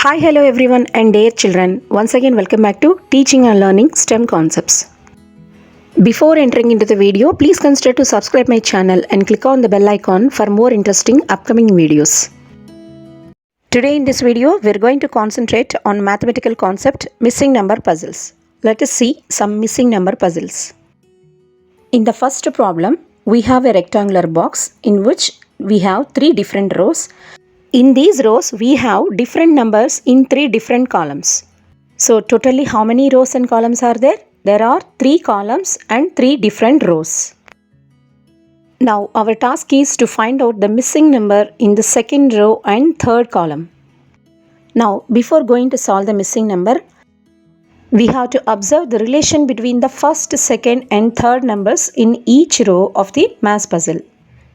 Hi, hello everyone and dear children. Once again welcome back to Teaching and Learning STEM Concepts. Before entering into the video, please consider to subscribe my channel and click on the bell icon for more interesting upcoming videos. Today in this video, we are going to concentrate on mathematical concept missing number puzzles. Let us see some missing number puzzles. In the first problem, we have a rectangular box in which we have three different rows. In these rows, we have different numbers in three different columns. So, totally how many rows and columns are there? There are three columns and three different rows. Now, our task is to find out the missing number in the second row and third column. Now, before going to solve the missing number, we have to observe the relation between the first, second and third numbers in each row of the math puzzle.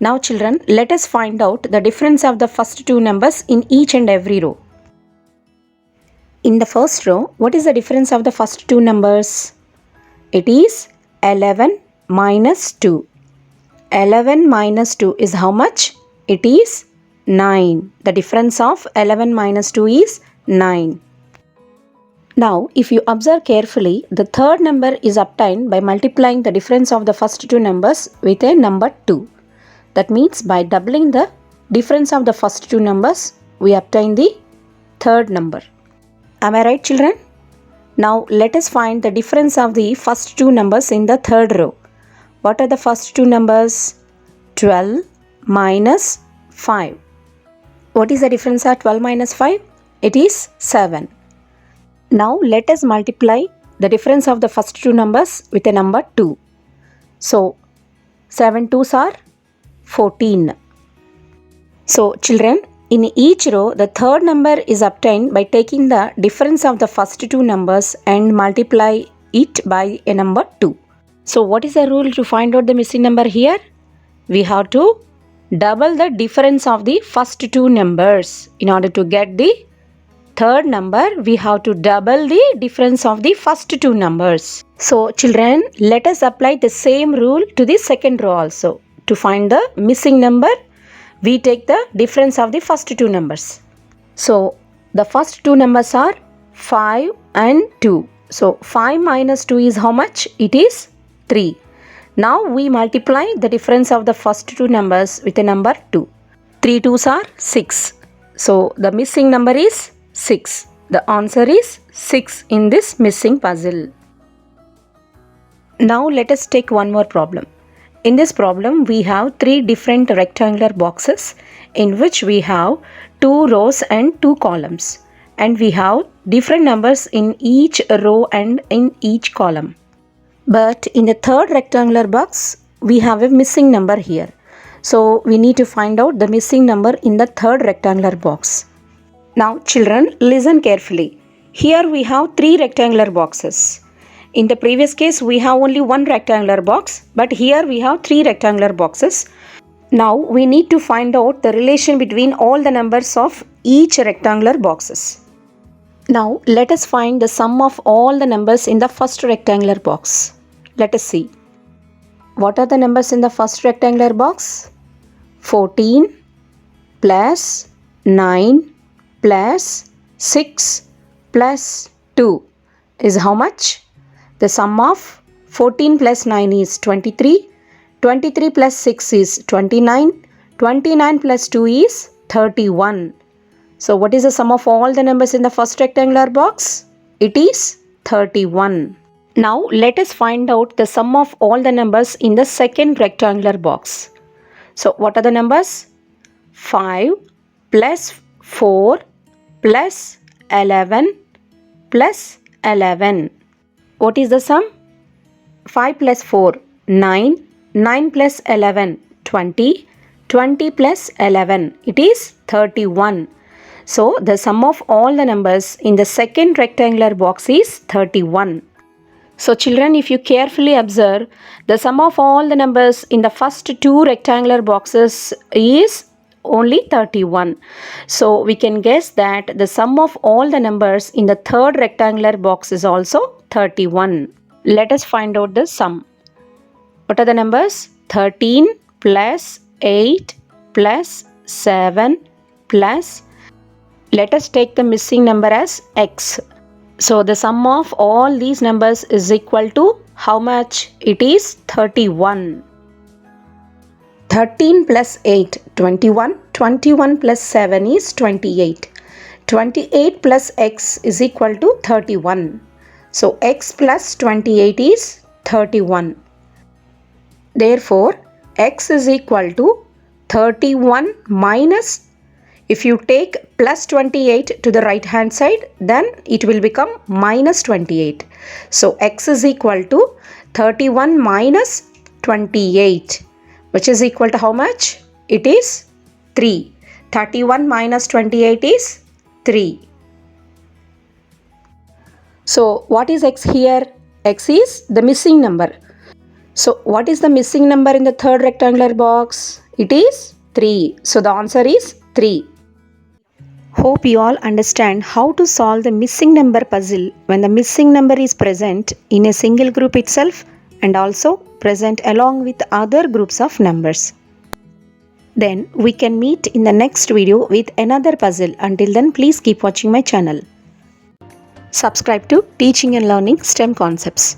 Now children, let us find out the difference of the first two numbers in each and every row. In the first row, what is the difference of the first two numbers? It is 11 minus 2. 11 minus 2 is how much? It is 9. The difference of 11 minus 2 is 9. Now, if you observe carefully, the third number is obtained by multiplying the difference of the first two numbers with a number 2. That means by doubling the difference of the first two numbers, we obtain the third number. Am I right, children? Now, let us find the difference of the first two numbers in the third row. What are the first two numbers? 12 minus 5. What is the difference of 12 minus 5? It is 7. Now, let us multiply the difference of the first two numbers with a number 2. So, 7 2s are 14. So children, in each row, the third number is obtained by taking the difference of the first two numbers and multiply it by a number 2. So what is the rule to find out the missing number here? We have to double the difference of the first two numbers. In order to get the third number, we have to double the difference of the first two numbers. So children, let us apply the same rule to the second row also. To find the missing number, we take the difference of the first two numbers. So, the first two numbers are 5 and 2. So, 5 minus 2 is how much? It is 3. Now, we multiply the difference of the first two numbers with a number 2. 3 2s are 6. So, the missing number is 6. The answer is 6 in this missing puzzle. Now, let us take one more problem. In this problem, we have three different rectangular boxes in which we have 2 rows and 2 columns. And we have different numbers in each row and in each column. But in the third rectangular box, we have a missing number here. So, we need to find out the missing number in the third rectangular box. Now, children, listen carefully. Here we have 3 rectangular boxes. In the previous case, we have only one rectangular box, but here we have 3 rectangular boxes. Now, we need to find out the relation between all the numbers of each rectangular boxes. Now, let us find the sum of all the numbers in the first rectangular box. Let us see. What are the numbers in the first rectangular box? 14 plus 9 plus 6 plus 2 is how much? The sum of 14 plus 9 is 23, 23 plus 6 is 29, 29 plus 2 is 31. So what is the sum of all the numbers in the first rectangular box? It is 31. Now let us find out the sum of all the numbers in the second rectangular box. So what are the numbers? 5 plus 4 plus 11 plus 11. What is the sum? 5 plus 4, 9, 9 plus 11, 20, 20 plus 11, it is 31. So, the sum of all the numbers in the second rectangular box is 31. So, children, if you carefully observe, the sum of all the numbers in the first two rectangular boxes is only 31. So, we can guess that the sum of all the numbers in the third rectangular box is also 31. Let us find out the sum. What are the numbers? 13 plus 8 plus 7 plus Let us take the missing number as x. So the sum of all these numbers is equal to how much? It is 31. 13 plus 8, 21. 21 plus 7 is 28. 28 plus x is equal to 31. So x plus 28 is 31. Therefore, x is equal to 31 minus, if you take plus 28 to the right hand side, then it will become minus 28. So x is equal to 31 minus 28, which is equal to how much? It is 3. 31 minus 28 is 3. So what is x here? X is the missing number. So what is the missing number in the third rectangular box? It is 3. So the answer is 3. Hope you all understand how to solve the missing number puzzle when the missing number is present in a single group itself and also present along with other groups of numbers. Then we can meet in the next video with another puzzle. Until then, please keep watching my channel. Subscribe to Teaching and Learning STEM Concepts.